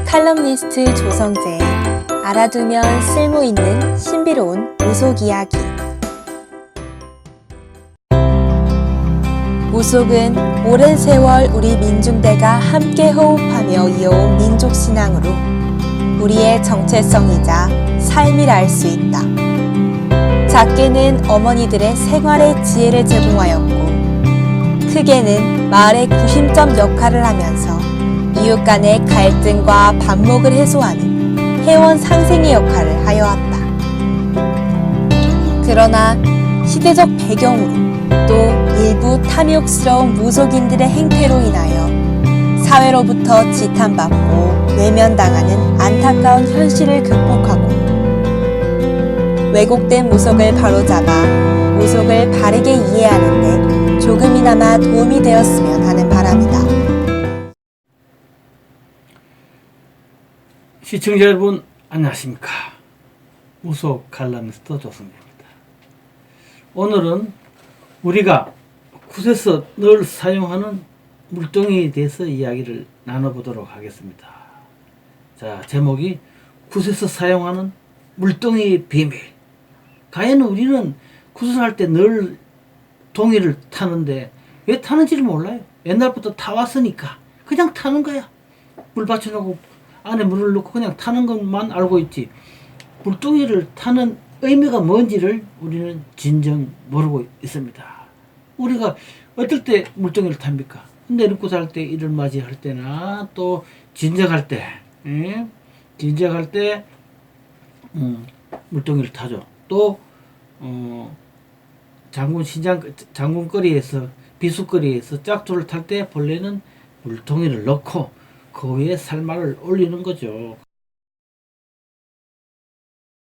칼럼니스트 조성재, 알아두면 쓸모있는 신비로운 무속 이야기. 무속은 오랜 세월 우리 민중대가 함께 호흡하며 이어온 민족신앙으로 우리의 정체성이자 삶을 알 수 있다. 작게는 어머니들의 생활의 지혜를 제공하였고, 크게는 마을의 구심점 역할을 하면서 이웃 간의 갈등과 반목을 해소하는 회원 상생의 역할을 하여왔다. 그러나 시대적 배경으로 또 일부 탐욕스러운 무속인들의 행태로 인하여 사회로부터 지탄받고 외면당하는 안타까운 현실을 극복하고 왜곡된 무속을 바로잡아 무속을 바르게 이해하는 데 조금이나마 도움이 되었으면 하는 바람이다. 시청자 여러분 안녕하십니까. 무속 칼럼니스트 조성재입니다. 오늘은 우리가 굿에서 늘 사용하는 물동이에 대해서 이야기를 나눠보도록 하겠습니다. 자, 제목이 굿에서 사용하는 물동이의 비밀. 과연 우리는 굿을 할 때 늘 동이를 타는데 왜 타는지를 몰라요. 옛날부터 타왔으니까 그냥 타는 거야. 물 받쳐놓고 안에 물을 넣고 그냥 타는 것만 알고 있지, 물동이를 타는 의미가 뭔지를 우리는 진정 모르고 있습니다. 우리가 어떨 때 물동이를 탑니까? 내림굿 할 때, 일을 맞이할 때나 또 진작할 때, 진작할 때 물동이를 타죠. 또 장군거리에서 비수거리에서 짝조를 탈 때 본래는 물동이를 넣고 그 위에 살말을 올리는 거죠.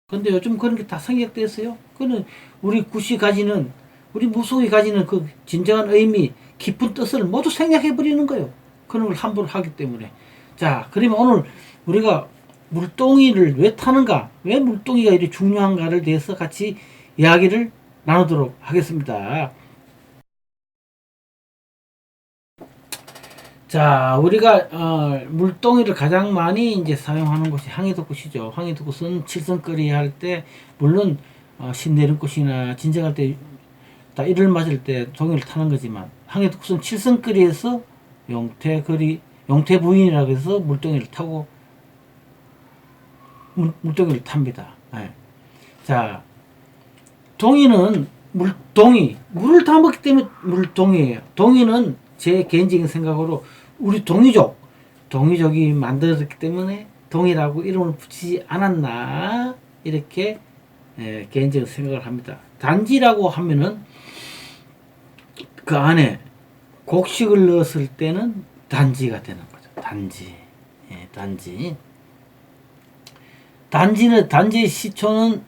근데 요즘 그런 게 다 생략됐어요. 그는 우리 굿이 가지는, 우리 무속이 가지는 그 진정한 의미, 깊은 뜻을 모두 생략해버리는 거예요. 그런 걸 함부로 하기 때문에. 자, 그러면 오늘 우리가 물동이를 왜 타는가, 왜 물동이가 이렇게 중요한가를 대해서 같이 이야기를 나누도록 하겠습니다. 자, 우리가 물동이를 가장 많이 이제 사용하는 곳이 항해도굿이죠. 항해도굿은 칠성거리 할 때, 물론 신내림굿이나 진정할 때 다 일을 맞을 때 동이를 타는 거지만, 항해도굿은 칠성거리에서 용태부인이라고 해서 물동이를 타고 물동이를 탑니다. 네. 자, 동이는 물을 다 먹기 때문에 물동이에요. 동이는 제 개인적인 생각으로 우리 동이족이 만들었기 때문에 동이라고 이름을 붙이지 않았나, 이렇게 개인적인 생각을 합니다. 단지라고 하면은 그 안에 곡식을 넣었을 때는 단지가 되는 거죠. 단지. 단지. 단지의 시초는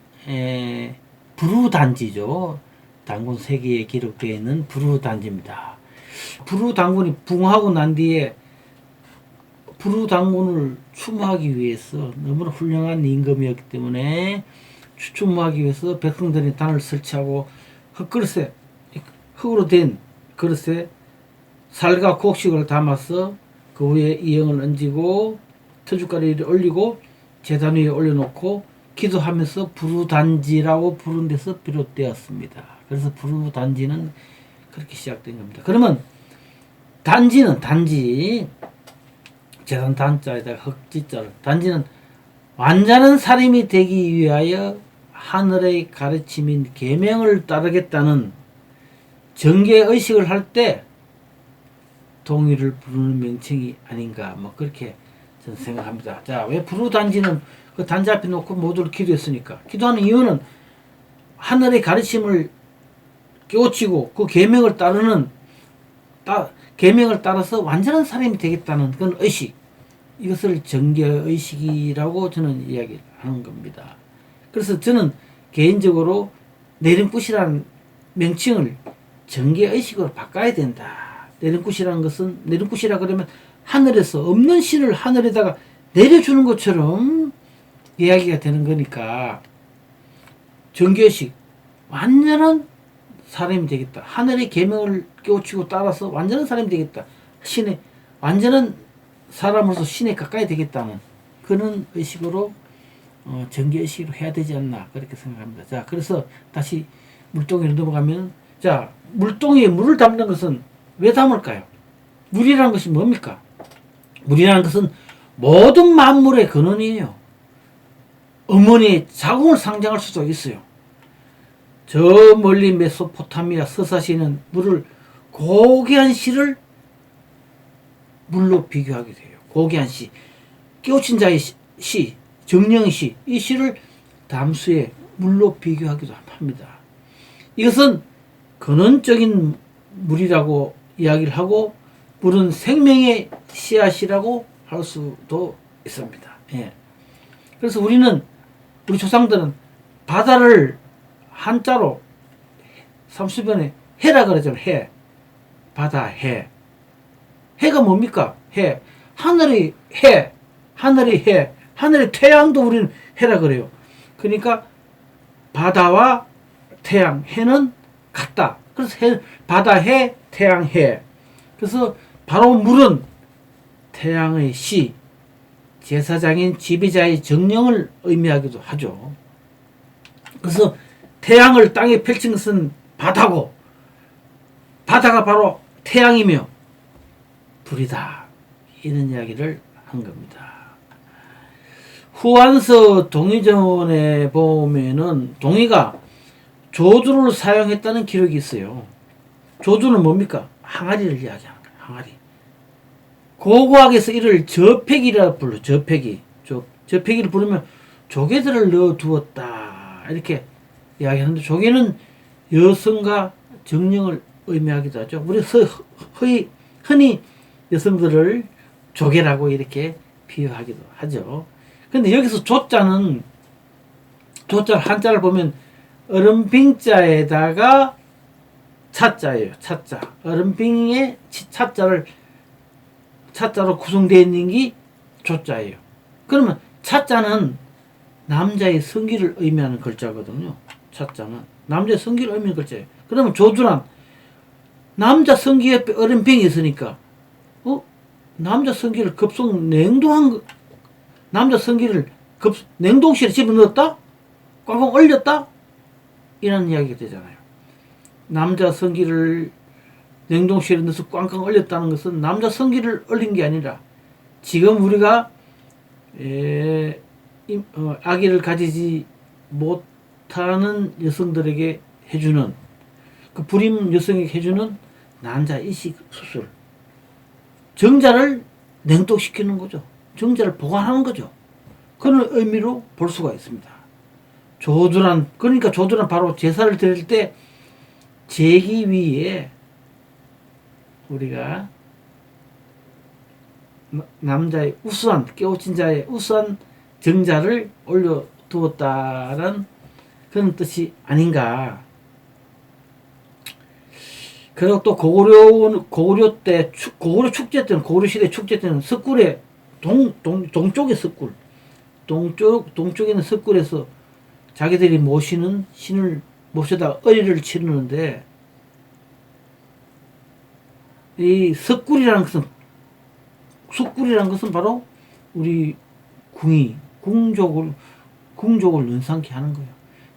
부루단지죠. 단군 세계에 기록되어 있는 부루단지입니다. 부루단군이 붕하고 난 뒤에 부루단군을 추모하기 위해서 너무나 훌륭한 임금이었기 때문에 추모하기 위해서 백성들이 단을 설치하고 흙으로 된 그릇에 살과 곡식을 담아서 그 위에 이형을 얹고 터줏가리를 올리고 제단 위에 올려놓고 기도하면서 부루단지라고 부른 데서 비롯되었습니다. 그래서 부루단지는 그렇게 시작된 겁니다. 그러면 단지 재단 단자에다가 흑지자를, 단지는 완전한 사람이 되기 위하여 하늘의 가르침인 계명을 따르겠다는 정계의식을 할 때 동의를 부르는 명칭이 아닌가, 뭐 그렇게 저는 생각합니다. 자, 왜 부루단지는 그 단지 앞에 놓고 모두를 기도했으니까? 기도하는 이유는 하늘의 가르침을 깨우치고 그 계명을 계명을 따라서 완전한 사람이 되겠다는 그런 의식, 이것을 정계의식이라고 저는 이야기하는 겁니다. 그래서 저는 개인적으로 내림굿이라는 명칭을 정계의식으로 바꿔야 된다. 내림굿이라 그러면 하늘에서 없는 신을 하늘에다가 내려주는 것처럼 이야기가 되는 거니까, 정계의식, 완전한 사람이 되겠다. 하늘의 계명을 깨우치고 따라서 완전한 사람이 되겠다. 완전한 사람으로서 신에 가까이 되겠다는 그런 의식으로 정기 의식으로 해야 되지 않나 그렇게 생각합니다. 자, 그래서 다시 물동이로 넘어가면, 자, 물동이에 물을 담는 것은 왜 담을까요? 물이라는 것이 뭡니까? 물이라는 것은 모든 만물의 근원이에요. 어머니의 자궁을 상징할 수도 있어요. 저 멀리 메소포타미아 서사시는 물을, 고귀한 시를 물로 비교하게 돼요. 고귀한 시, 깨우친 자의 시, 정령의 시, 이 시를 담수에 물로 비교하기도 합니다. 이것은 근원적인 물이라고 이야기를 하고, 물은 생명의 씨앗이라고 할 수도 있습니다. 예. 그래서 우리 조상들은 바다를 한자로 삼수변에 해라 그러잖아요. 해. 바다, 해. 해가 뭡니까? 해. 하늘의 해. 하늘의 해. 하늘의 태양도 우리는 해라 그래요. 그러니까 바다와 태양, 해는 같다. 그래서 바다, 해, 태양, 해. 그래서 바로 물은 태양의 시, 제사장인 지배자의 정령을 의미하기도 하죠. 그래서 태양을 땅에 펼친 것은 바다고, 바다가 바로 태양이며 불이다. 이런 이야기를 한 겁니다. 후한서 동의전에 보면은 동의가 조두를 사용했다는 기록이 있어요. 조두는 뭡니까? 항아리를 이야기하는 거예요. 항아리. 고고학에서 이를 저패기라 불러. 저패기. 저패기를 부르면 조개들을 넣어 두었다. 이렇게 이야기하는데, 조개는 여성과 정령을 의미하기도 하죠. 우리 흔히 여성들을 조개라고 이렇게 비유하기도 하죠. 근데 여기서 조자는 한자를 보면 얼음빙자에다가 차자예요. 차자. 얼음빙에 차자로 구성되어 있는 게 조자예요. 그러면 차자는 남자의 성기를 의미하는 글자거든요. 차자는 남자의 성기를 의미하는 글자예요. 그러면 조두란 남자 성기 옆에 얼음빙이 있으니까 남자 성기를 남자 성기를 냉동실에 집어넣었다? 꽝꽝 얼렸다? 이런 이야기가 되잖아요. 남자 성기를 냉동실에 넣어서 꽝꽝 얼렸다는 것은 남자 성기를 얼린 게 아니라, 지금 우리가 아기를 가지지 못하는 여성들에게 해주는, 그 불임 여성에게 해주는 난자 이식 수술, 정자를 냉동시키는 거죠. 정자를 보관하는 거죠. 그런 의미로 볼 수가 있습니다. 그러니까 조두란 바로 제사를 드릴 때 제기 위에 우리가 남자의 우수한, 깨우친 자의 우수한 정자를 올려두었다는 그런 뜻이 아닌가. 그리고 또 고구려 축제 때는, 고구려 시대 축제 때는 석굴에 동쪽의 석굴, 동쪽에 있는 석굴에서 자기들이 모시는 신을 모셔다 의리를 치르는데, 이 석굴이라는 것은 바로 우리 궁족을 연상케 하는 거예요.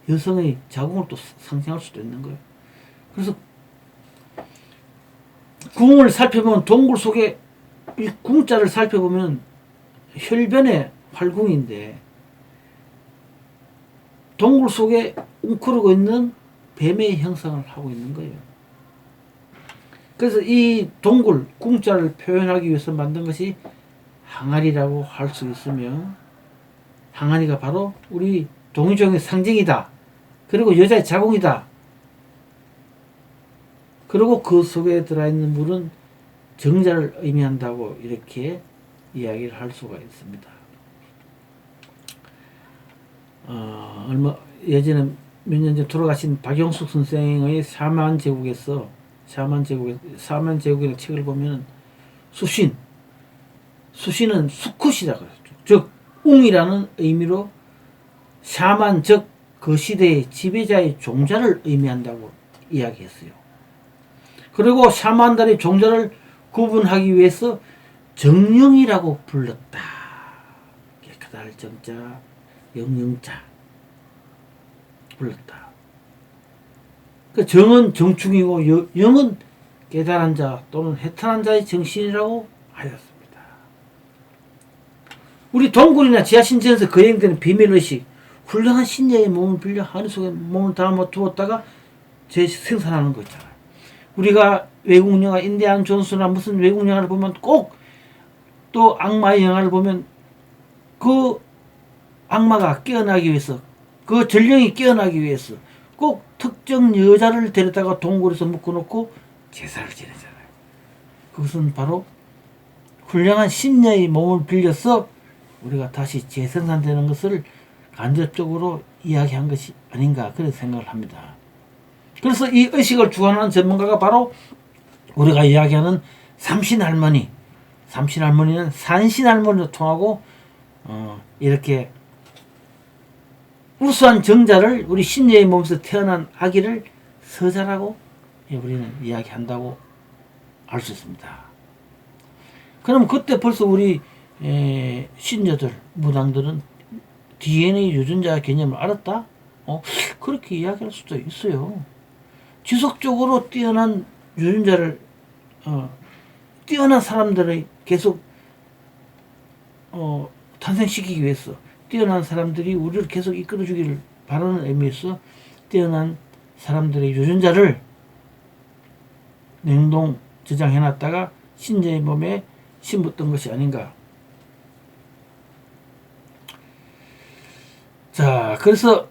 여성의 자궁을 또 상징할 수도 있는 거예요. 그래서 궁을 살펴보면, 동굴 속에 이 궁자를 살펴보면 혈변의 활궁인데, 동굴 속에 웅크르고 있는 뱀의 형상을 하고 있는 거예요. 그래서 이 동굴, 궁자를 표현하기 위해서 만든 것이 항아리라고 할 수 있으며, 항아리가 바로 우리 동의종의 상징이다. 그리고 여자의 자궁이다. 그리고 그 속에 들어있는 물은 정자를 의미한다고 이렇게 이야기를 할 수가 있습니다. 예전에 몇 년 전 돌아가신 박영숙 선생의 사만 제국이라는 책을 보면 수신은 수컷이라고 그랬죠. 즉 웅이라는 의미로 샤만, 즉 그 시대의 지배자의 종자를 의미한다고 이야기했어요. 그리고 샤만들의 종자를 구분하기 위해서 정령이라고 불렀다. 깨달 정자 영영자 불렀다. 그 정은 정충이고 영은 깨달은 자 또는 해탈한 자의 정신이라고 하였습니다. 우리 동굴이나 지하신전에서 거행되는 비밀의식, 훌륭한 신녀의 몸을 빌려 하늘 속에 몸을 담아 두었다가 재생산하는 거 있잖아요. 우리가 외국 영화 인디안 존스나 무슨 외국 영화를 보면 꼭 또 악마의 영화를 보면 그 악마가 깨어나기 위해서, 그 전령이 깨어나기 위해서 꼭 특정 여자를 데려다가 동굴에서 묶어놓고 제사를 지내잖아요. 그것은 바로 훌륭한 신녀의 몸을 빌려서 우리가 다시 재생산되는 것을 간접적으로 이야기한 것이 아닌가 그런 생각을 합니다. 그래서 이 의식을 주관하는 전문가가 바로 우리가 이야기하는 삼신할머니, 삼신할머니는 산신할머니로 통하고 이렇게 우수한 정자를 우리 신녀의 몸에서 태어난 아기를 서자라고 우리는 이야기한다고 알 수 있습니다. 그럼 그때 벌써 우리 신녀들, 무당들은 DNA 유전자 개념을 알았다? 그렇게 이야기할 수도 있어요. 지속적으로 뛰어난 유전자를 뛰어난 사람들의 계속 탄생시키기 위해서 뛰어난 사람들이 우리를 계속 이끌어주기를 바라는 의미에서 뛰어난 사람들의 유전자를 냉동 저장해놨다가 신녀의 몸에 심었던 것이 아닌가. 자, 그래서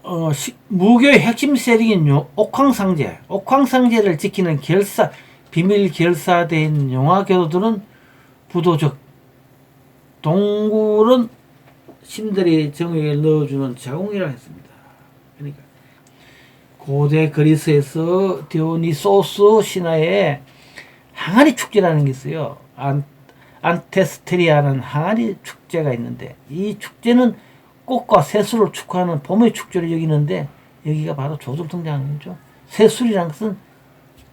무교의 핵심 세력인 옥황상제, 옥황상제를 지키는 결사, 비밀 결사된 용화교도들은 부도적, 동굴은 신들의 정액에 넣어주는 자궁이라 했습니다. 그러니까 고대 그리스에서 디오니소스 신화에 항아리 축제라는 게 있어요. 안테스테리아는 항아리 축제가 있는데 이 축제는 꽃과 새술을 축하하는 봄의 축제를 여기는데 여기가 바로 조중통장이죠. 새술이라는 것은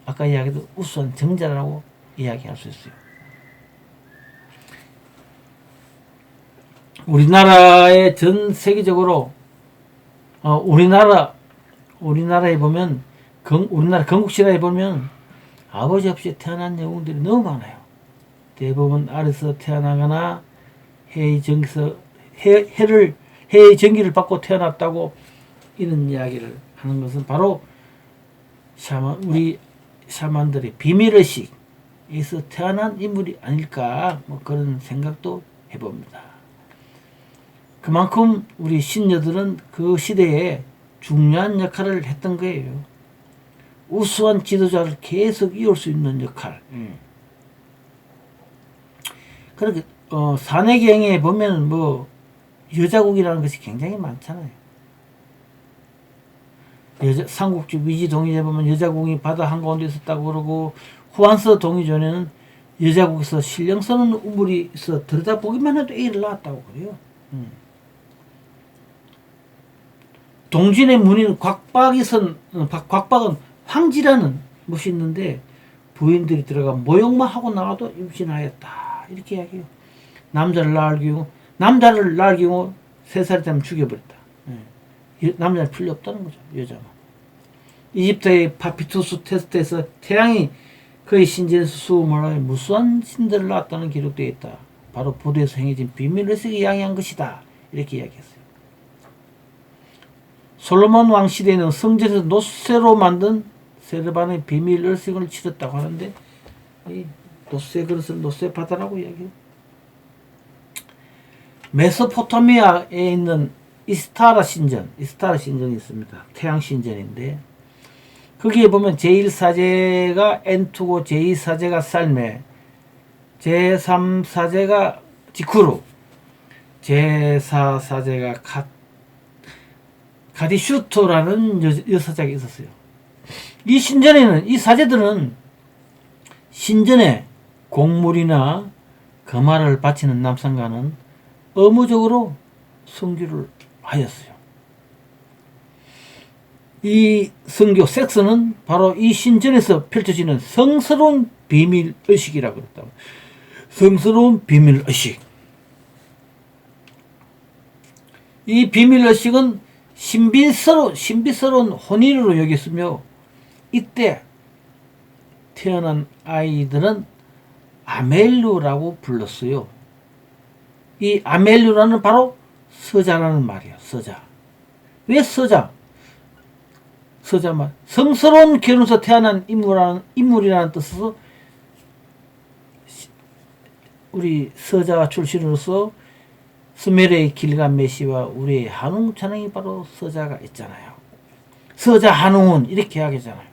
아까 이야기도 우수한 정자라고 이야기할 수 있어요. 우리나라의 전 세계적으로 우리나라에 보면 우리나라 건국시대에 보면 아버지 없이 태어난 영웅들이 너무 많아요. 대부분 아래서 태어나거나 해의 전기를 받고 태어났다고 이런 이야기를 하는 것은 바로 우리 샤만들의 비밀의식에서 태어난 인물이 아닐까 그런 생각도 해봅니다. 그만큼 우리 신녀들은 그 시대에 중요한 역할을 했던 거예요. 우수한 지도자를 계속 이을 수 있는 역할. 그렇게 산해경에 보면 여자국이라는 것이 굉장히 많잖아요. 삼국지 위지동의에 보면 여자국이 바다 한가운데 있었다고 그러고 후한서 동의전에는 여자국에서 신령 쓰는 우물이 있어 들여다보기만 해도 애를 낳았다고 그래요. 동진의 문인 곽박은 황지라는 것이 있는데 부인들이 들어가 모욕만 하고 나와도 임신하였다 이렇게 이야기해요. 남자를 낳을 경우 3살이 되면 죽여버렸다. 남자는 필요 없다는 거죠. 여자만. 이집트의 파피투스 테스트에서 태양이 그의 신전에서 수음을 하여 무수한 신들을 낳았다는 기록되어 있다. 바로 부두에서 행해진 비밀의식이 양해한 것이다. 이렇게 이야기했어요. 솔로몬 왕 시대에는 성전에서 노쇠로 만든 세르반의 비밀의식을 치렀다고 하는데 이 노쇠 그릇을 노쇠 바다라고 이야기해요. 메소포타미아에 있는 이스타라 신전이 있습니다. 태양 신전인데 거기에 보면 제1사제가 엔투고, 제2사제가 살메, 제3사제가 지쿠르, 제4사제가 가디슈토라는 여사제가 있었어요. 이 신전에는 이 사제들은 신전에 곡물이나 금화를 바치는 남성과는 의무적으로 성교를 하였어요. 이 성교 섹스는 바로 이 신전에서 펼쳐지는 성스러운 비밀의식이라고 그랬다. 성스러운 비밀의식. 이 비밀의식은 신비스러운 혼인으로 여겼으며 이때 태어난 아이들은 아멜류라고 불렀어요. 이 아멜류라는 바로 서자라는 말이에요. 서자. 왜 서자? 서자만 성스러운 결혼에서 태어난 인물이라는 뜻에서 우리 서자 출신으로서 수메르의 길가메시와 우리의 한웅 천왕이 바로 서자가 있잖아요. 서자 한웅은 이렇게 이야기하잖아요.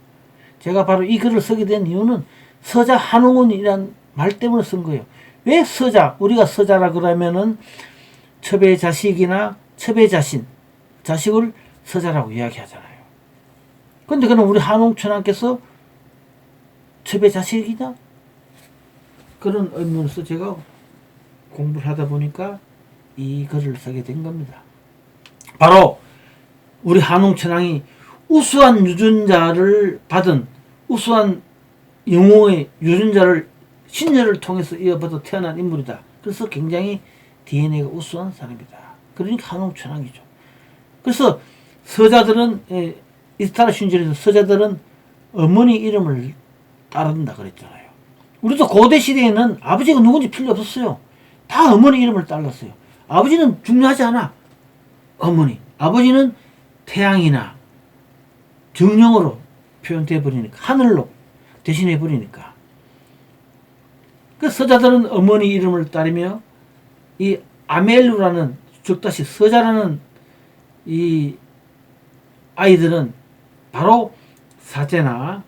제가 바로 이 글을 쓰게 된 이유는 서자 한웅은이란 말 때문에 쓴 거예요. 왜 서자? 우리가 서자라 그러면은 첩의 자식이나 첩의 자식을 서자라고 이야기하잖아요. 근데 그럼 우리 한웅 천왕께서 첩의 자식이냐? 그런 의문에서 제가 공부를 하다 보니까 이 글을 쓰게 된 겁니다. 바로 우리 한웅 천왕이 우수한 유전자를 받은 우수한 영웅의 유전자를 신녀를 통해서 이어받아 태어난 인물이다. 그래서 굉장히 DNA가 우수한 사람이다. 그러니까 한웅 천왕이죠. 그래서 서자들은 이스타라 신전에서 서자들은 어머니 이름을 따른다 그랬잖아요. 우리도 고대 시대에는 아버지가 누군지 필요 없었어요. 다 어머니 이름을 따랐어요. 아버지는 중요하지 않아. 어머니. 아버지는 태양이나 정령으로 표현돼 버리니까, 하늘로 대신해 버리니까. 그 서자들은 어머니 이름을 따르며 이 아멜루라는, 즉 다시 서자라는 이 아이들은 바로 사제나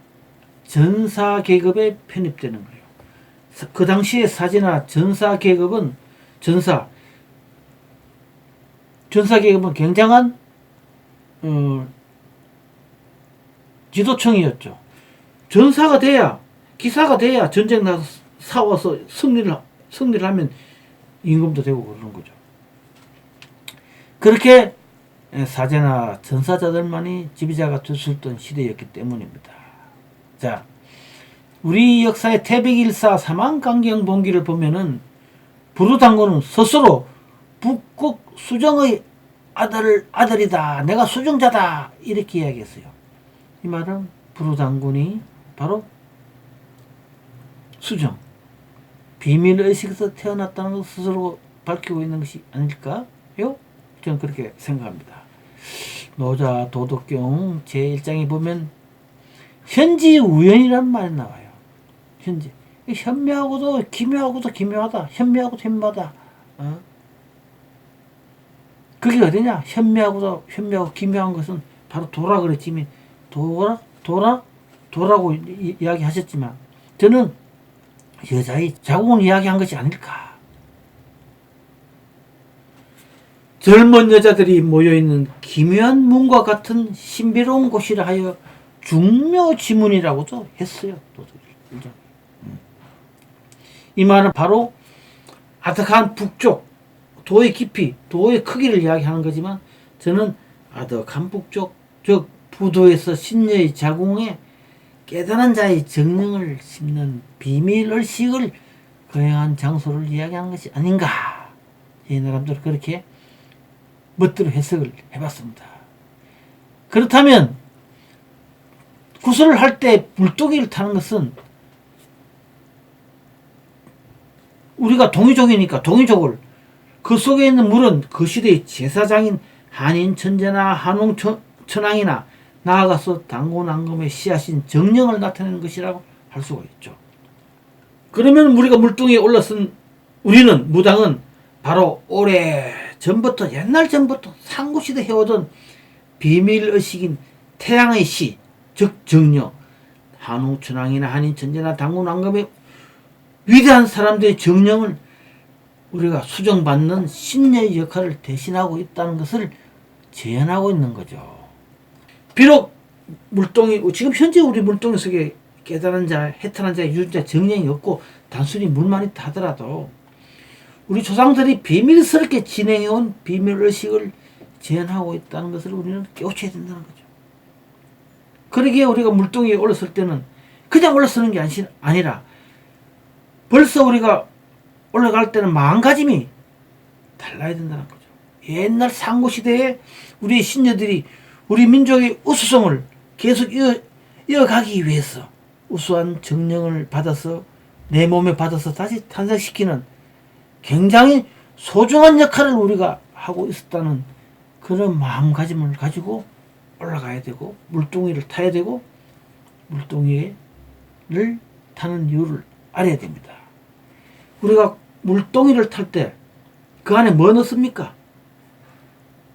전사 계급에 편입되는 거예요. 그 당시에 사제나 전사 계급은 전사 계급은 굉장한 지도층이었죠. 전사가 돼야, 기사가 돼야 전쟁 나서 싸워서 승리를 하면 임금도 되고 그러는 거죠. 그렇게 사제나 전사자들만이 지배자가 될 수 있던 시대였기 때문입니다. 자, 우리 역사의 태백일사 사망강경본기를 보면은 부르당군은 스스로 북국 수정의 아들이다. 내가 수정자다. 이렇게 이야기했어요. 이 말은 부르당군이 바로 수정, 비밀의식에서 태어났다는 것을 스스로 밝히고 있는 것이 아닐까요? 저는 그렇게 생각합니다. 노자 도덕경 제1장에 보면 현지우연이라는 말이 나와요. 현지. 현묘하고도 기묘하고도 기묘하다. 현묘하고도 현묘하다. 그게 어디냐? 현묘하고 기묘한 것은 바로 도라 그랬지만 도라고 이야기하셨지만 저는 여자의 자궁을 이야기한 것이 아닐까. 젊은 여자들이 모여있는 기묘한 문과 같은 신비로운 곳이라 하여 중묘지문이라고도 했어요. 이 말은 바로 아득한 북쪽, 도의 깊이, 도의 크기를 이야기하는 거지만 저는 아득한 북쪽, 즉 부도에서 신녀의 자궁에 깨달은 자의 정령을 심는 비밀의식을 거행한 장소를 이야기하는 것이 아닌가. 이 사람들 그렇게 멋대로 해석을 해봤습니다. 그렇다면 구슬을 할 때 물동이를 타는 것은 우리가 동이족이니까 동이족을, 그 속에 있는 물은 그 시대의 제사장인 한인 천재나 한웅 천왕이나 나아가서 당군왕금의 씨앗인 정령을 나타내는 것이라고 할 수가 있죠. 그러면 우리가 물동이에 올라선 우리는, 무당은 바로 오래 전부터, 옛날 전부터 상고시대 해오던 비밀의식인 태양의 씨, 즉 정령, 한웅 천왕이나 한인 천재나 당군왕금의 위대한 사람들의 정령을 우리가 수정받는 신녀의 역할을 대신하고 있다는 것을 재현하고 있는 거죠. 비록 물동이, 지금 현재 우리 물동이 속에 깨달은 자, 해탈한 자의 유전자 정령이 없고 단순히 물만 있다 하더라도 우리 조상들이 비밀스럽게 진행해온 비밀의식을 재현하고 있다는 것을 우리는 깨우쳐야 된다는 거죠. 그러기에 우리가 물동이에 올랐을 때는 그냥 올라서는 게 아니라 벌써 우리가 올라갈 때는 마음가짐이 달라야 된다는 거죠. 옛날 상고시대에 우리 신녀들이 우리 민족의 우수성을 계속 이어가기 위해서 우수한 정령을 받아서 내 몸에 받아서 다시 탄생시키는 굉장히 소중한 역할을 우리가 하고 있었다는 그런 마음가짐을 가지고 올라가야 되고 물동이를 타야 되고 물동이를 타는 이유를 알아야 됩니다. 우리가 물동이를 탈 때 그 안에 뭐 넣습니까?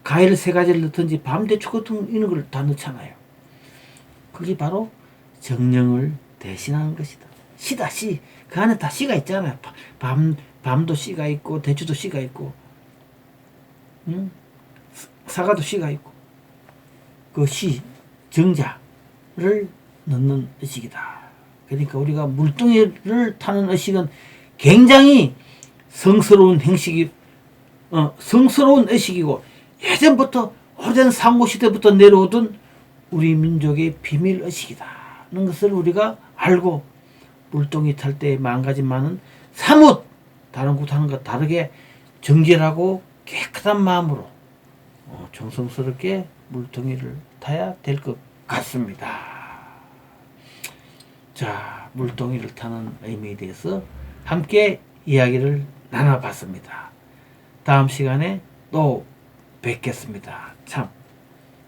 과일 3가지를 넣든지 밤대추 같은 이런 걸 다 넣잖아요. 그게 바로 정령을 대신하는 것이다. 씨다, 씨. 그 안에 다 씨가 있잖아요. 밤도 씨가 있고 대추도 씨가 있고 사과도 씨가 있고 그 씨, 정자를 넣는 의식이다. 그러니까 우리가 물동이를 타는 의식은 굉장히 성스러운 성스러운 의식이고 예전부터 오래된 상고시대부터 내려오던 우리 민족의 비밀 의식이다는 것을 우리가 알고 물동이 탈 때 망가짐만은 사뭇 다른 곳 하는 것 다르게 정결하고 깨끗한 마음으로 정성스럽게 물동이를 타야 될 것 같습니다. 자, 물동이를 타는 의미에 대해서 함께 이야기를 나눠봤습니다. 다음 시간에 또 뵙겠습니다. 참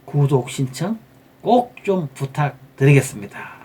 구독 신청 꼭 좀 부탁드리겠습니다.